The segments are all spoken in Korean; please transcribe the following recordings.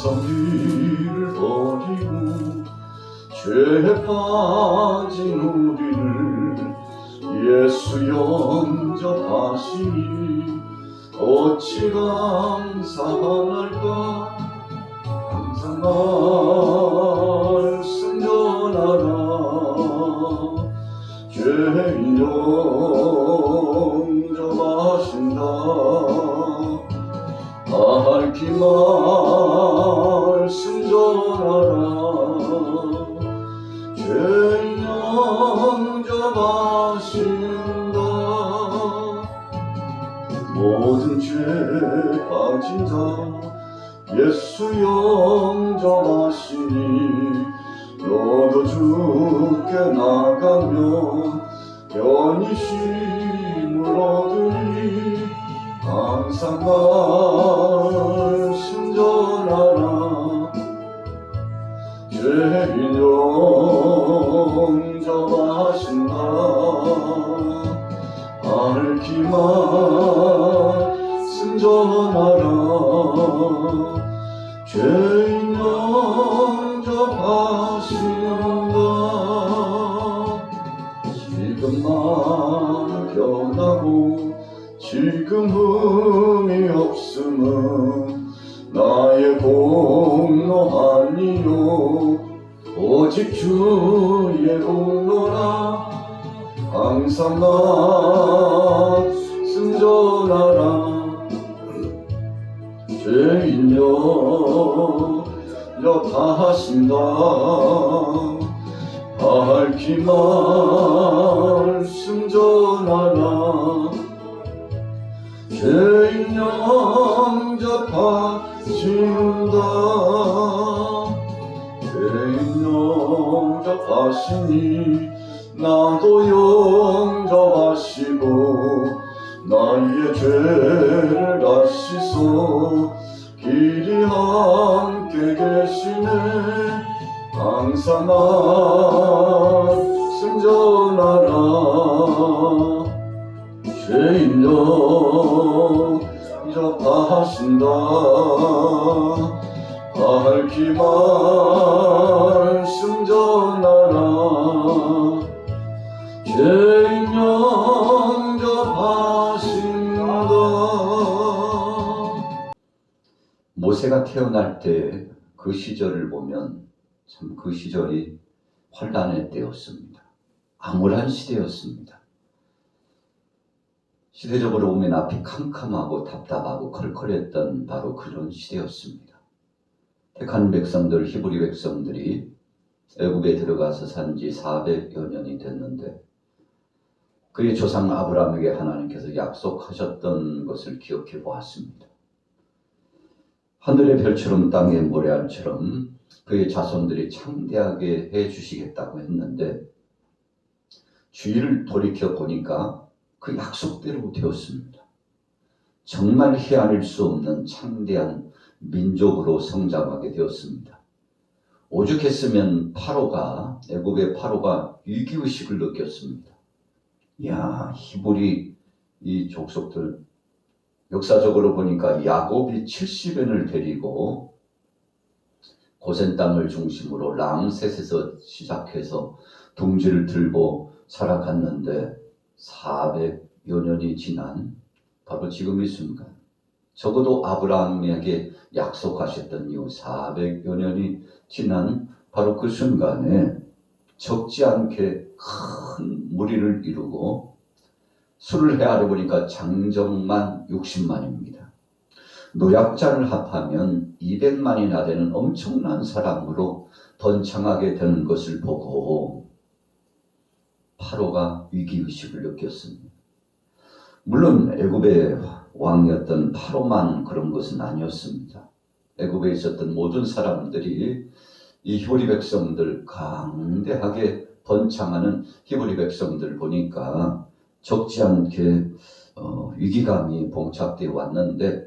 성기를 버리고 죄에 빠진 우리를 예수 영접하시니 어찌 감사할까. 항상 말씀 전하라. 죄인 영접하신다. 밝히 말씀 전하라. 죄인 영접하신다. 모든 죄에 빠진 자 예수 영접하시니 너도 주께 나가면 편히 쉼을 얻으니 항상 말씀 전하라. 죄인 영접하신다. 밝히 말씀 전하라. 죄인 영접하신다. 지금 마음 변하고 지금 흠이 없음은 나의 공로 아니요 오직 주의 공로라. 항상 말씀 전하라. 죄인 영접하신다. 밝히 말씀 전하라. 죄인 영접하신다. 죄인 영접하시니 나도 영접하시고 나의 죄를 다시소 길이 함께 계시네. 항상 말씀 전하라. 죄인 영접하신다. 밝히 말씀 전하라. 죄인 영접하신다. 모세가 태어날 때 그 시절을 보면 참 그 시절이 환란의 때였습니다. 암울한 시대였습니다. 시대적으로 보면 앞이 캄캄하고 답답하고 컬컬했던 바로 그런 시대였습니다. 택한 백성들, 히브리 백성들이 애굽에 들어가서 산 지 400여 년이 됐는데 그의 조상 아브라함에게 하나님께서 약속하셨던 것을 기억해 보았습니다. 하늘의 별처럼 땅의 모래알처럼 그의 자손들이 창대하게 해주시겠다고 했는데 주위를 돌이켜 보니까 그 약속대로 되었습니다. 정말 헤아릴 수 없는 창대한 민족으로 성장하게 되었습니다. 오죽했으면 애굽의 파로가 위기의식을 느꼈습니다. 야, 히브리 이 족속들 역사적으로 보니까 야곱이 70인을 데리고 고센 땅을 중심으로 람셋에서 시작해서 둥지를 들고 살아갔는데 400여 년이 지난 바로 지금 이 순간, 적어도 아브라함에게 약속하셨던 이후 400여 년이 지난 바로 그 순간에 적지 않게 큰 무리를 이루고 수를 헤아려 보니까 장정만 60만입니다. 노약자를 합하면 200만이나 되는 엄청난 사람으로 번창하게 되는 것을 보고 파로가 위기의식을 느꼈습니다. 물론 애굽의 왕이었던 파로만 그런 것은 아니었습니다. 애굽에 있었던 모든 사람들이 이 히브리 백성들, 강대하게 번창하는 히브리 백성들 보니까 적지 않게 위기감이 봉착되어 왔는데,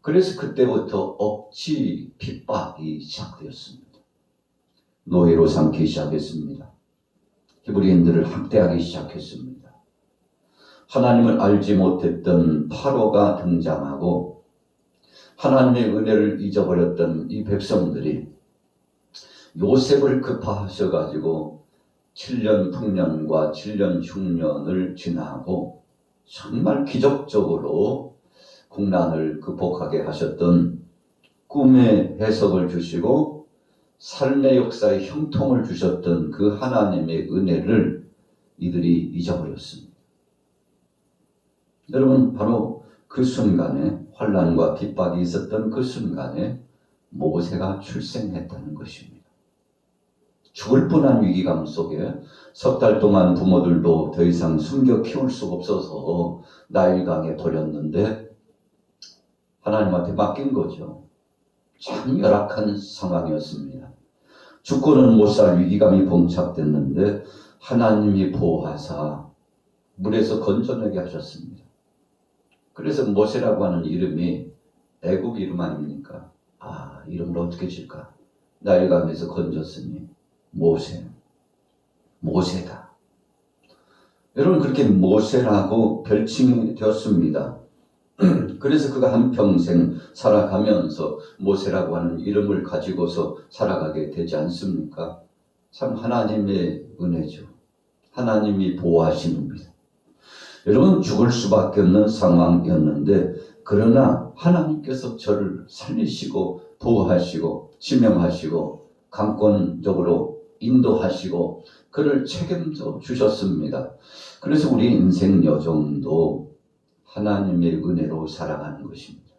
그래서 그때부터 억지 핍박이 시작되었습니다. 노예로 삼기 시작했습니다. 히브리인들을 학대하기 시작했습니다. 하나님을 알지 못했던 파로가 등장하고 하나님의 은혜를 잊어버렸던 이 백성들이 요셉을 급파하셔가지고 7년 풍년과 7년 흉년을 지나고 정말 기적적으로 국난을 극복하게 하셨던 꿈의 해석을 주시고 삶의 역사에 형통을 주셨던 그 하나님의 은혜를 이들이 잊어버렸습니다. 여러분, 바로 그 순간에 환난과 핍박이 있었던 그 순간에 모세가 출생했다는 것입니다. 죽을 뻔한 위기감 속에 석 달 동안 부모들도 더 이상 숨겨 키울 수가 없어서 나일강에 버렸는데 하나님한테 맡긴 거죠. 참 열악한 상황이었습니다. 죽고는 못 살 위기감이 봉착됐는데 하나님이 보호하사 물에서 건져내게 하셨습니다. 그래서 모세라고 하는 이름이 애국 이름 아닙니까? 이름을 어떻게 질까? 나일강에서 건졌으니 모세다. 여러분, 그렇게 모세라고 별칭이 되었습니다. 그래서 그가 한평생 살아가면서 모세라고 하는 이름을 가지고서 살아가게 되지 않습니까? 참 하나님의 은혜죠. 하나님이 보호하십니다. 여러분, 죽을 수밖에 없는 상황이었는데 그러나 하나님께서 저를 살리시고 보호하시고 지명하시고 강권적으로 인도하시고 그를 책임져 주셨습니다. 그래서 우리 인생 여정도 하나님의 은혜로 살아가는 것입니다.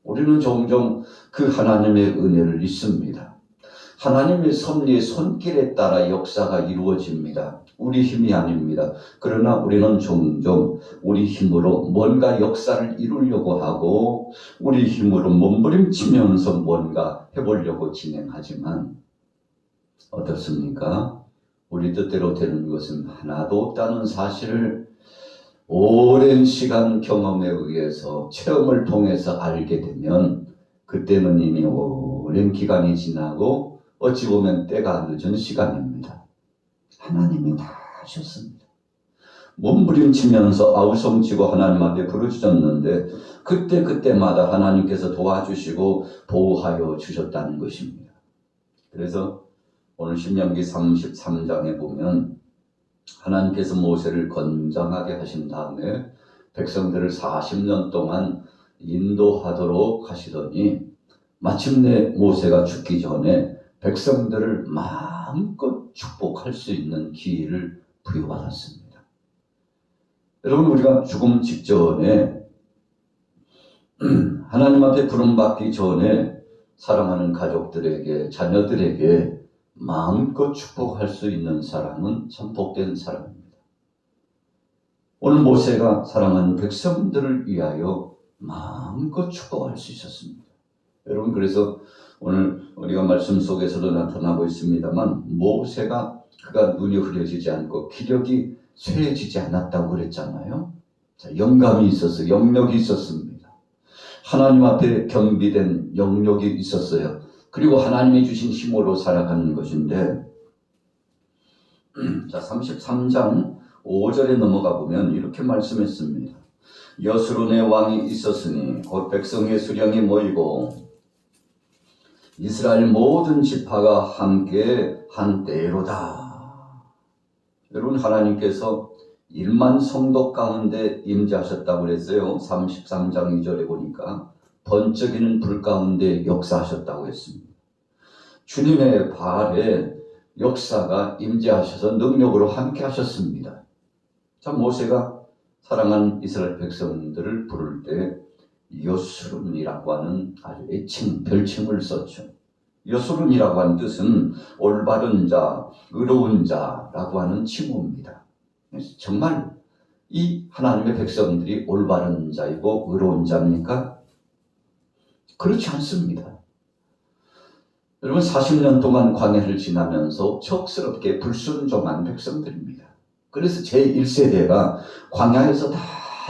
우리는 종종 그 하나님의 은혜를 잊습니다. 하나님의 섭리의 손길에 따라 역사가 이루어집니다. 우리 힘이 아닙니다. 그러나 우리는 종종 우리 힘으로 뭔가 역사를 이루려고 하고 우리 힘으로 몸부림치면서 뭔가 해보려고 진행하지만 어떻습니까? 우리 뜻대로 되는 것은 하나도 없다는 사실을 오랜 시간 경험에 의해서 체험을 통해서 알게 되면 그때는 이미 오랜 기간이 지나고 어찌 보면 때가 늦은 시간입니다. 하나님이 다 하셨습니다. 몸부림치면서 아우성치고 하나님 앞에 부르짖었는데 그때마다 하나님께서 도와주시고 보호하여 주셨다는 것입니다. 그래서 오늘 신명기 33장에 보면 하나님께서 모세를 건장하게 하신 다음에 백성들을 40년 동안 인도하도록 하시더니 마침내 모세가 죽기 전에 백성들을 마음껏 축복할 수 있는 기회를 부여받았습니다. 여러분, 우리가 죽음 직전에 하나님 앞에 부름받기 전에 사랑하는 가족들에게 자녀들에게 마음껏 축복할 수 있는 사람은 참 복된 사람입니다. 오늘 모세가 사랑하는 백성들을 위하여 마음껏 축복할 수 있었습니다. 여러분, 그래서 오늘 우리가 말씀 속에서도 나타나고 있습니다만 모세가 그가 눈이 흐려지지 않고 기력이 쇠해지지 않았다고 그랬잖아요. 영감이 있었어요. 영역이 있었습니다. 하나님 앞에 겸비된 영역이 있었어요. 그리고 하나님이 주신 힘으로 살아가는 것인데 자, 33장 5절에 넘어가 보면 이렇게 말씀했습니다. 여수론의 왕이 있었으니 곧 백성의 수령이 모이고 이스라엘 모든 지파가 함께 한 때로다. 여러분, 하나님께서 1만 성도 가운데 임재하셨다고 그랬어요. 33장 2절에 보니까 번쩍이는 불 가운데 역사하셨다고 했습니다. 주님의 발에 역사가 임재하셔서 능력으로 함께 하셨습니다. 참, 모세가 사랑하는 이스라엘 백성들을 부를 때 여수론이라고 하는 아주 애칭, 별칭을 썼죠. 여수론이라고 하는 뜻은 올바른 자, 의로운 자라고 하는 칭호입니다. 정말 이 하나님의 백성들이 올바른 자이고 의로운 자입니까? 그렇지 않습니다. 여러분, 40년 동안 광야를 지나면서 척스럽게 불순종한 백성들입니다. 그래서 제1세대가 광야에서 다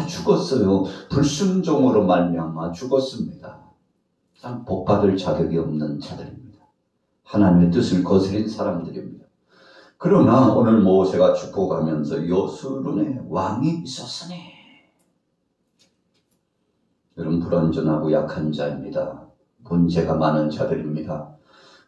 죽었어요. 불순종으로 말미암아 죽었습니다. 참 복받을 자격이 없는 자들입니다. 하나님의 뜻을 거스린 사람들입니다. 그러나 오늘 모세가 축복하면서 여수론에 왕이 있었으니 여러분, 불완전하고 약한 자입니다. 문제가 많은 자들입니다.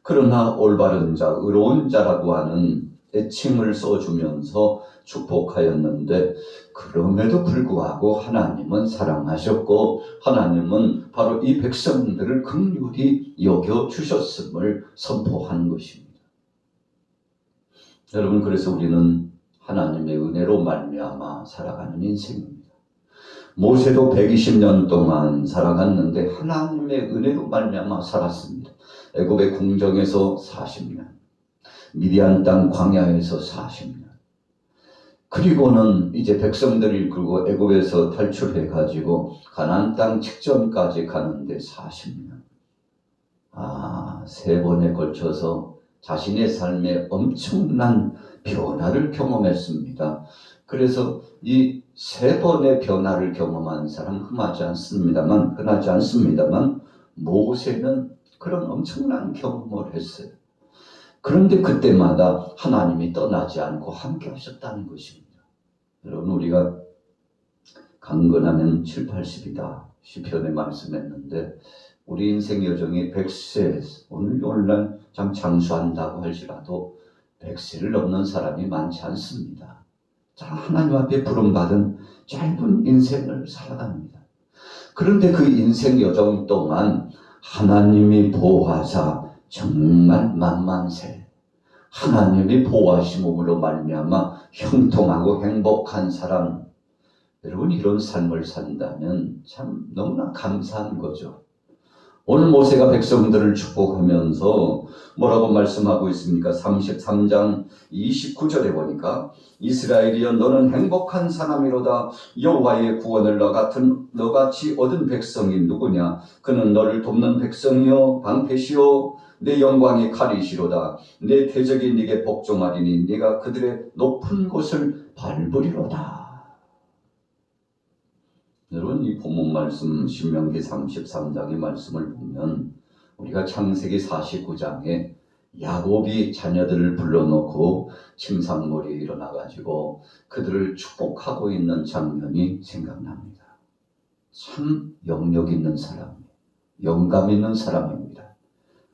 그러나 올바른 자, 의로운 자라고 하는 애칭을 써주면서 축복하였는데, 그럼에도 불구하고 하나님은 사랑하셨고 하나님은 바로 이 백성들을 긍휼히 여겨주셨음을 선포한 것입니다. 여러분, 그래서 우리는 하나님의 은혜로 말미암아 살아가는 인생입니다. 모세도 120년 동안 살아갔는데 하나님의 은혜로 말미암아 살았습니다. 애굽의 궁정에서 40년, 미디안 땅 광야에서 40년, 그리고는 이제 백성들을 이끌고 애굽에서 탈출해가지고 가나안 땅 직전까지 가는데 40년. 세 번에 걸쳐서 자신의 삶에 엄청난 변화를 경험했습니다. 그래서 이 세 번의 변화를 경험한 사람 흔하지 않습니다만 모세는 그런 엄청난 경험을 했어요. 그런데 그때마다 하나님이 떠나지 않고 함께 하셨다는 것입니다. 여러분, 우리가 강건하면 7, 80이다 시편에 말씀했는데, 우리 인생 여정이 100세, 오늘날 참 장수한다고 할지라도 100세를 넘는 사람이 많지 않습니다. 자, 하나님 앞에 부름받은 짧은 인생을 살아갑니다. 그런데 그 인생 여정 동안 하나님이 보호하사 정말 만만세, 하나님이 보호하심으로 말미암아 형통하고 행복한 사람, 여러분, 이런 삶을 산다면 참 너무나 감사한 거죠. 오늘 모세가 백성들을 축복하면서 뭐라고 말씀하고 있습니까? 33장 29절에 보니까 이스라엘이여 너는 행복한 사람이로다. 여호와의 구원을 너같이 얻은 백성이 누구냐? 그는 너를 돕는 백성이요 방패시요 내 영광의 칼이시로다. 내 대적이 네게 복종하리니 네가 그들의 높은 곳을 밟으리로다. 여러분, 이 본문 말씀 신명기 33장의 말씀을 보면 우리가 창세기 49장에 야곱이 자녀들을 불러놓고 침상머리에 일어나가지고 그들을 축복하고 있는 장면이 생각납니다. 참 영역 있는 사람, 영감 있는 사람입니다.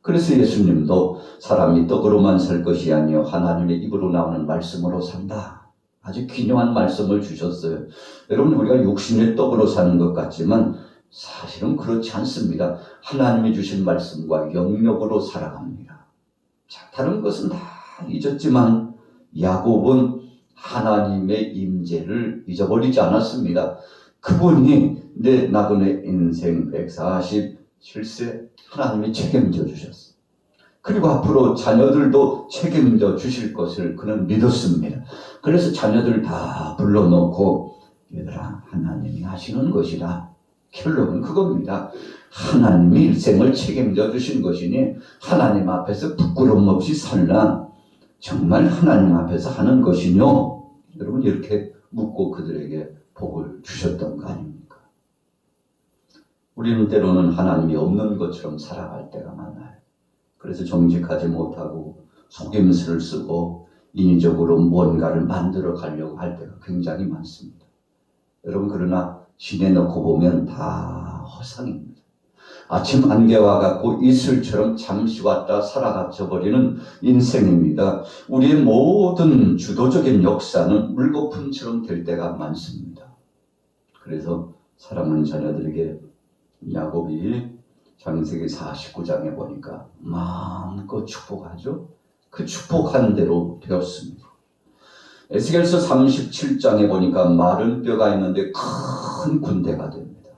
그래서 예수님도 사람이 떡으로만 살 것이 아니요 하나님의 입으로 나오는 말씀으로 산다. 아주 귀중한 말씀을 주셨어요. 여러분, 우리가 육신의 떡으로 사는 것 같지만 사실은 그렇지 않습니다. 하나님이 주신 말씀과 영역으로 살아갑니다. 자, 다른 것은 다 잊었지만 야곱은 하나님의 임재를 잊어버리지 않았습니다. 그분이 내 나그네 인생 147세 하나님이 책임져 주셨어요. 그리고 앞으로 자녀들도 책임져 주실 것을 그는 믿었습니다. 그래서 자녀들 다 불러놓고 얘들아, 하나님이 하시는 것이라. 결론은 그겁니다. 하나님이 일생을 책임져 주신 것이니 하나님 앞에서 부끄럼 없이 살라. 정말 하나님 앞에서 하는 것이뇨? 여러분, 이렇게 묻고 그들에게 복을 주셨던 거 아닙니까? 우리는 때로는 하나님이 없는 것처럼 살아갈 때가 많아요. 그래서 정직하지 못하고 속임수를 쓰고 인위적으로 무언가를 만들어 가려고 할 때가 굉장히 많습니다. 여러분, 그러나 지내놓고 보면 다 허상입니다. 아침 안개와 같고 이슬처럼 잠시 왔다 사라져 버리는 인생입니다. 우리의 모든 주도적인 역사는 물거품처럼 될 때가 많습니다. 그래서 사랑하는 자녀들에게 야곱이 창세기 49장에 보니까 마음껏 축복하죠. 그 축복한 대로 되었습니다. 에스겔서 37장에 보니까 마른 뼈가 있는데 큰 군대가 됩니다.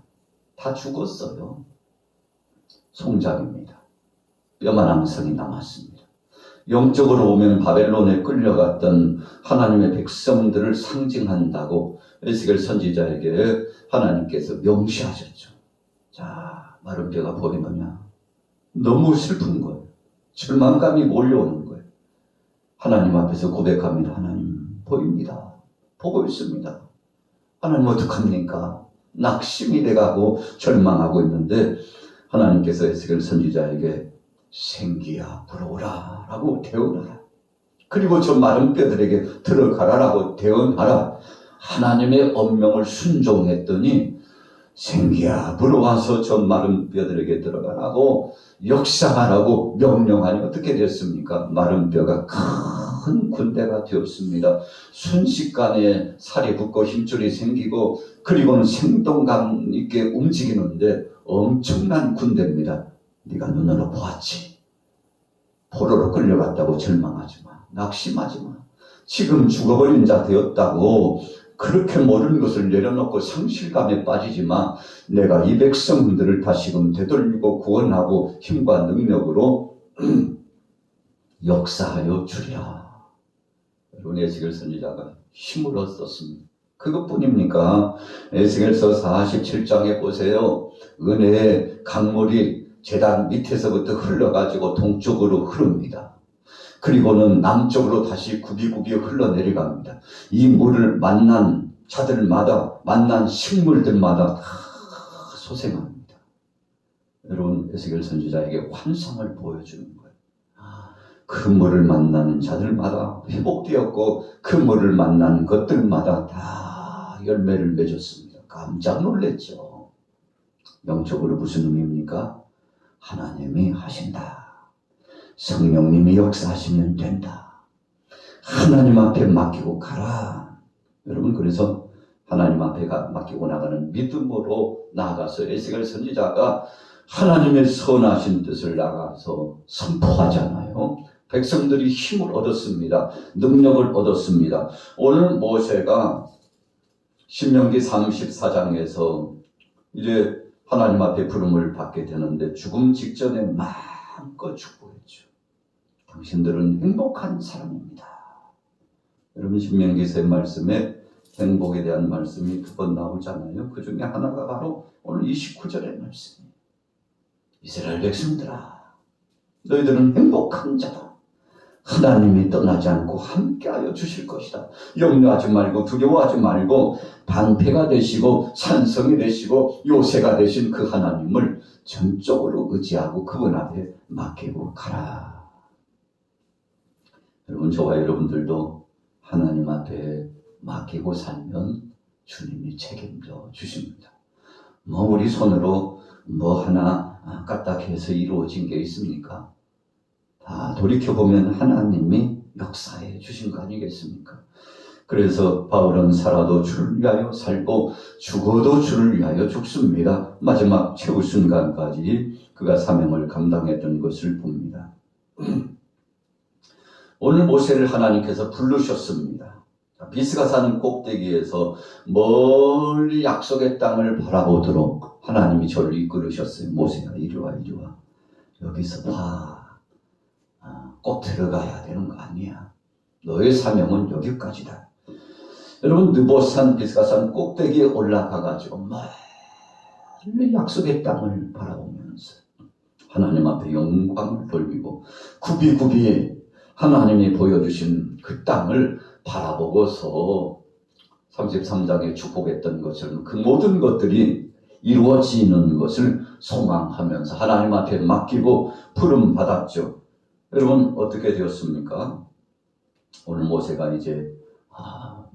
다 죽었어요. 송장입니다. 뼈만 항상이 남았습니다. 영적으로 보면 바벨론에 끌려갔던 하나님의 백성들을 상징한다고 에스겔 선지자에게 하나님께서 명시하셨죠. 자, 마른 뼈가 보이느냐? 너무 슬픈 거예요. 절망감이 몰려오는 거예요. 하나님 앞에서 고백합니다. 하나님, 보입니다. 보고 있습니다. 하나님, 어떡합니까? 낙심이 돼가고 절망하고 있는데 하나님께서 에스겔 선지자에게 생기야 불어오라 라고 대언하라. 그리고 저 마른 뼈들에게 들어가라 라고 대언하라. 하나님의 엄명을 순종했더니 생기야 불어와서 저 마른 뼈들에게 들어가라고 역사하라고 명령하니 어떻게 됐습니까? 마른 뼈가 큰 군대가 되었습니다. 순식간에 살이 붙고 힘줄이 생기고 그리고는 생동감 있게 움직이는데 엄청난 군대입니다. 네가 눈으로 보았지. 포로로 끌려갔다고 절망하지 마. 낙심하지 마. 지금 죽어버린 자 되었다고 그렇게 모르는 것을 내려놓고 상실감에 빠지지만 내가 이 백성들을 다시금 되돌리고 구원하고 힘과 능력으로 역사하여 주리라. 여러분, 에스겔 선지자가 힘을 얻었습니다. 그것뿐입니까? 에스겔서 47장에 보세요. 은혜의 강물이 제단 밑에서부터 흘러가지고 동쪽으로 흐릅니다. 그리고는 남쪽으로 다시 굽이굽이 흘러내려갑니다. 이 물을 만난 자들마다, 만난 식물들마다 다 소생합니다. 여러분, 에스겔 선지자에게 환상을 보여주는 거예요. 그 물을 만나는 자들마다 회복되었고 그 물을 만난 것들마다 다 열매를 맺었습니다. 깜짝 놀랐죠. 영적으로 무슨 의미입니까? 하나님이 하신다. 성령님이 역사하시면 된다. 하나님 앞에 맡기고 가라. 여러분, 그래서 하나님 앞에 맡기고 나가는 믿음으로 나아가서 에스겔 선지자가 하나님의 선하신 뜻을 나가서 선포하잖아요. 백성들이 힘을 얻었습니다. 능력을 얻었습니다. 오늘 모세가 신명기 34장에서 이제 하나님 앞에 부름을 받게 되는데 죽음 직전에 마음껏 축복했죠. 당신들은 행복한 사람입니다. 여러분, 신명기서의 말씀에 행복에 대한 말씀이 두 번 나오잖아요. 그 중에 하나가 바로 오늘 29절의 말씀이에요. 이스라엘 백성들아, 너희들은 행복한 자다. 하나님이 떠나지 않고 함께하여 주실 것이다. 염려하지 말고 두려워하지 말고 방패가 되시고 산성이 되시고 요새가 되신 그 하나님을 전적으로 의지하고 그분 앞에 맡기고 가라. 여러분, 저와 여러분들도 하나님 앞에 맡기고 살면 주님이 책임져 주십니다. 우리 손으로 하나 까딱해서 이루어진 게 있습니까? 다 돌이켜보면 하나님이 역사해 주신 거 아니겠습니까? 그래서 바울은 살아도 주를 위하여 살고 죽어도 주를 위하여 죽습니다. 마지막 최후 순간까지 그가 사명을 감당했던 것을 봅니다. 오늘 모세를 하나님께서 부르셨습니다. 비스가산 꼭대기에서 멀리 약속의 땅을 바라보도록 하나님이 저를 이끌으셨어요. 모세가 이리와 이리와. 여기서 봐. 꼭 들어가야 되는 거 아니야. 너의 사명은 여기까지다. 여러분, 느보산 비스가산 꼭대기에 올라가가지고 멀리 약속의 땅을 바라보면서 하나님 앞에 영광을 돌리고 굽이굽이 하나님이 보여주신 그 땅을 바라보고서 33장에 축복했던 것처럼 그 모든 것들이 이루어지는 것을 소망하면서 하나님 앞에 맡기고 부름 받았죠. 여러분, 어떻게 되었습니까? 오늘 모세가 이제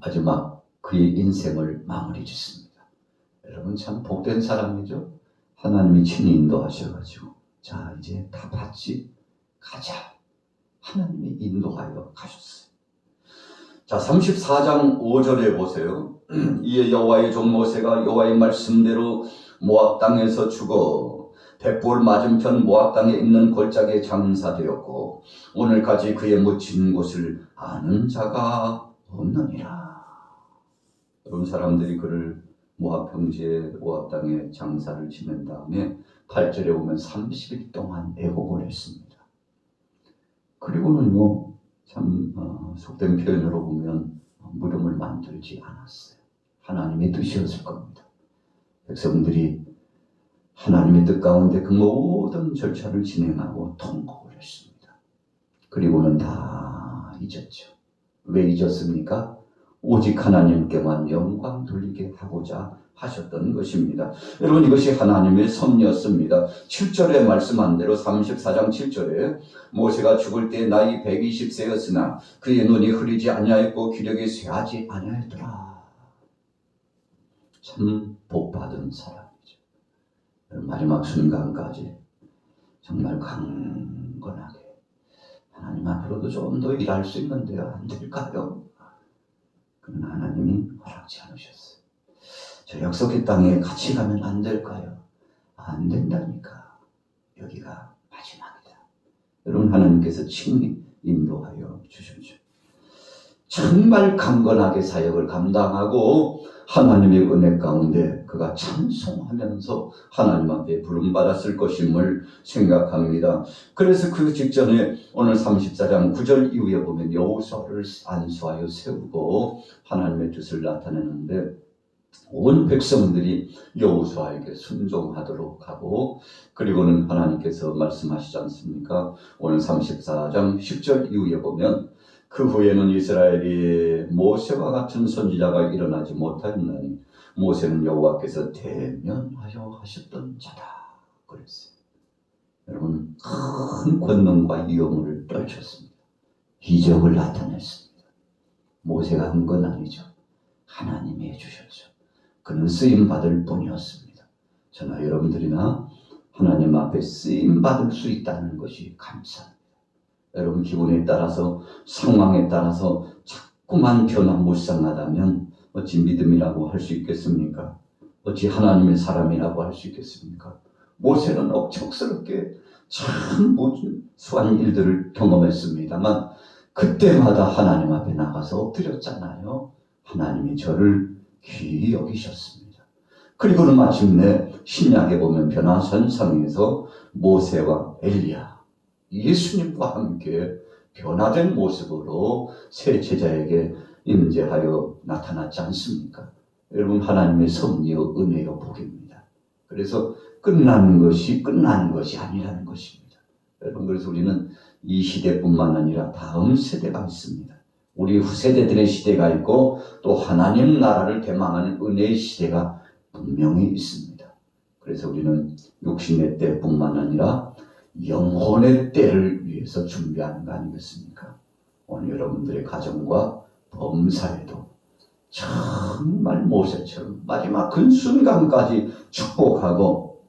마지막 그의 인생을 마무리 짓습니다. 여러분, 참 복된 사람이죠. 하나님이 친히 인도하셔가지고 자, 이제 다 봤지? 가자. 하나님이 인도하여 가셨어요. 자, 34장 5절에 보세요. 이에 여호와의 종 모세가 여호와의 말씀대로 모압 땅에서 죽어 백볼 맞은편 모압 땅에 있는 골짜기에 장사되었고 오늘까지 그의 묻힌 곳을 아는 자가 없느니라. 여러분, 사람들이 그를 모압 평지에 모압 땅에 장사를 지낸 다음에 8절에 보면 30일 동안 애곡을 했습니다. 그리고는요, 참 속된 표현으로 보면 무덤을 만들지 않았어요. 하나님의 뜻이었을 겁니다. 백성들이 하나님의 뜻 가운데 그 모든 절차를 진행하고 통곡을 했습니다. 그리고는 다 잊었죠. 왜 잊었습니까? 오직 하나님께만 영광 돌리게 하고자 하셨던 것입니다. 여러분, 이것이 하나님의 섭리였습니다. 7절에 말씀한 대로 34장 7절에 모세가 죽을 때 나이 120세였으나 그의 눈이 흐리지 아니하였고 기력이 쇠하지 아니하였더라. 참 복받은 사람. 마지막 순간까지 정말 강건하게 하나님 앞으로도 좀 더 일할 수 있는데요. 안 될까요? 그러나 하나님이 허락지 않으셨어요. 저 약속의 땅에 같이 가면 안 될까요? 안 된다니까. 여기가 마지막이다. 여러분, 하나님께서 친히 인도하여 주십시오. 정말 강건하게 사역을 감당하고 하나님의 은혜 가운데 그가 찬송하면서 하나님 앞에 부름받았을 것임을 생각합니다. 그래서 그 직전에 오늘 34장 9절 이후에 보면 여호수아를 안수하여 세우고 하나님의 뜻을 나타내는데 온 백성들이 여호수아에게 순종하도록 하고, 그리고는 하나님께서 말씀하시지 않습니까? 오늘 34장 10절 이후에 보면 그 후에는 이스라엘이 모세와 같은 선지자가 일어나지 못하였나니 모세는 여호와께서 대면하여 하셨던 자다 그랬어요. 여러분, 큰 권능과 위엄을 떨쳤습니다. 기적을 나타냈습니다. 모세가 한 건 아니죠. 하나님이 해주셨죠. 그는 쓰임받을 뿐이었습니다. 저나 여러분들이나 하나님 앞에 쓰임받을 수 있다는 것이 감사합니다. 여러분, 기분에 따라서 상황에 따라서 자꾸만 변화무쌍하다면 어찌 믿음이라고 할 수 있겠습니까? 어찌 하나님의 사람이라고 할 수 있겠습니까? 모세는 억척스럽게 참 무수한 일들을 경험했습니다만 그때마다 하나님 앞에 나가서 엎드렸잖아요. 하나님이 저를 귀히 여기셨습니다. 그리고는 마침내 신약에 보면 변화선상에서 모세와 엘리야, 예수님과 함께 변화된 모습으로 새 제자에게 임재하여 나타났지 않습니까? 여러분, 하나님의 섭리요 은혜요 복입니다. 그래서 끝난 것이 아니라는 것입니다. 여러분, 그래서 우리는 이 시대뿐만 아니라 다음 세대가 있습니다. 우리 후세대들의 시대가 있고 또 하나님 나라를 대망하는 은혜의 시대가 분명히 있습니다. 그래서 우리는 육신의 때뿐만 아니라 영혼의 때를 위해서 준비하는 거 아니겠습니까? 오늘 여러분들의 가정과 범사에도 정말 모세처럼 마지막 그 순간까지 축복하고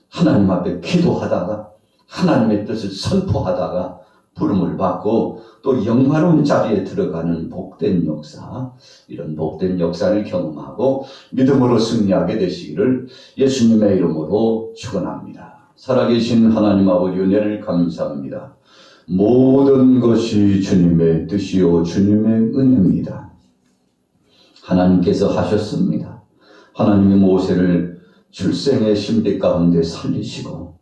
하나님 앞에 기도하다가 하나님의 뜻을 선포하다가 부름을 받고 또 영화로운 자리에 들어가는 복된 역사, 이런 복된 역사를 경험하고 믿음으로 승리하게 되시기를 예수님의 이름으로 축원합니다. 살아계신 하나님 아버지, 은혜를 감사합니다. 모든 것이 주님의 뜻이요 주님의 은혜입니다. 하나님께서 하셨습니다. 하나님이 모세를 출생의 신비 가운데 살리시고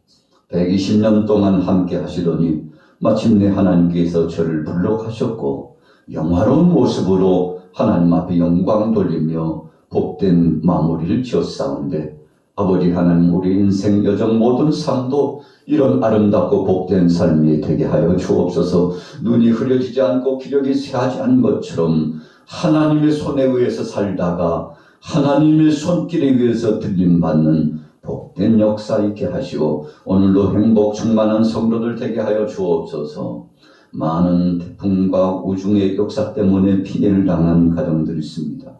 120년 동안 함께 하시더니 마침내 하나님께서 저를 불러가셨고 영화로운 모습으로 하나님 앞에 영광 돌리며 복된 마무리를 지었사온데, 아버지 하나님, 우리 인생 여정 모든 삶도 이런 아름답고 복된 삶이 되게 하여 주옵소서. 눈이 흐려지지 않고 기력이 쇠하지 않은 것처럼 하나님의 손에 의해서 살다가 하나님의 손길에 의해서 들림받는 복된 역사 있게 하시고 오늘도 행복 충만한 성도들 되게 하여 주옵소서. 많은 태풍과 우중의 역사 때문에 피해를 당한 가정들이 있습니다.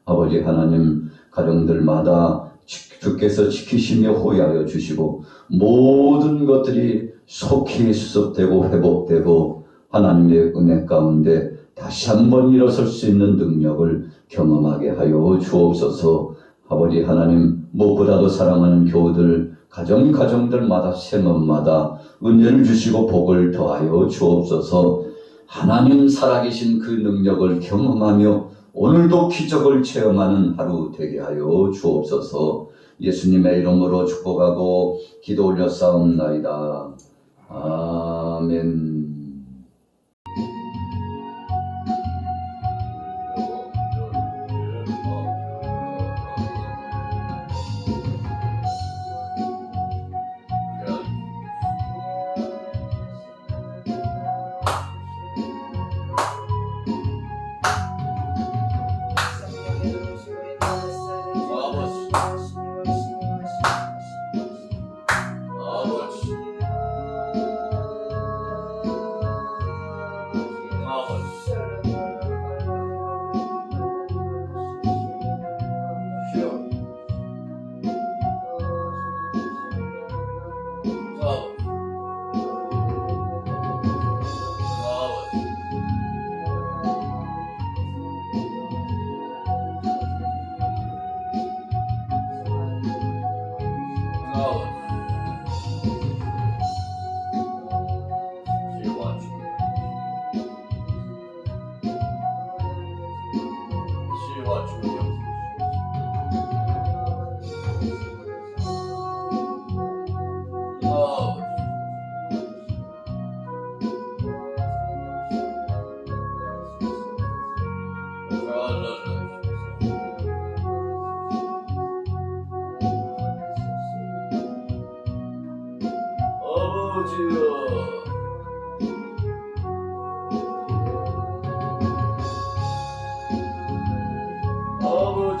아버지 하나님, 가정들마다 주께서 지키시며 호위하여 주시고 모든 것들이 속히 수습되고 회복되고 하나님의 은혜 가운데 다시 한번 일어설 수 있는 능력을 경험하게 하여 주옵소서. 아버지 하나님, 무엇보다도 사랑하는 교우들 가정들마다 생업마다 은혜를 주시고 복을 더하여 주옵소서. 하나님 살아계신 그 능력을 경험하며 오늘도 기적을 체험하는 하루 되게 하여 주옵소서. 예수님의 이름으로 축복하고 기도 올렸사옵나이다. 아멘.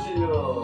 주여.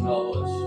아버지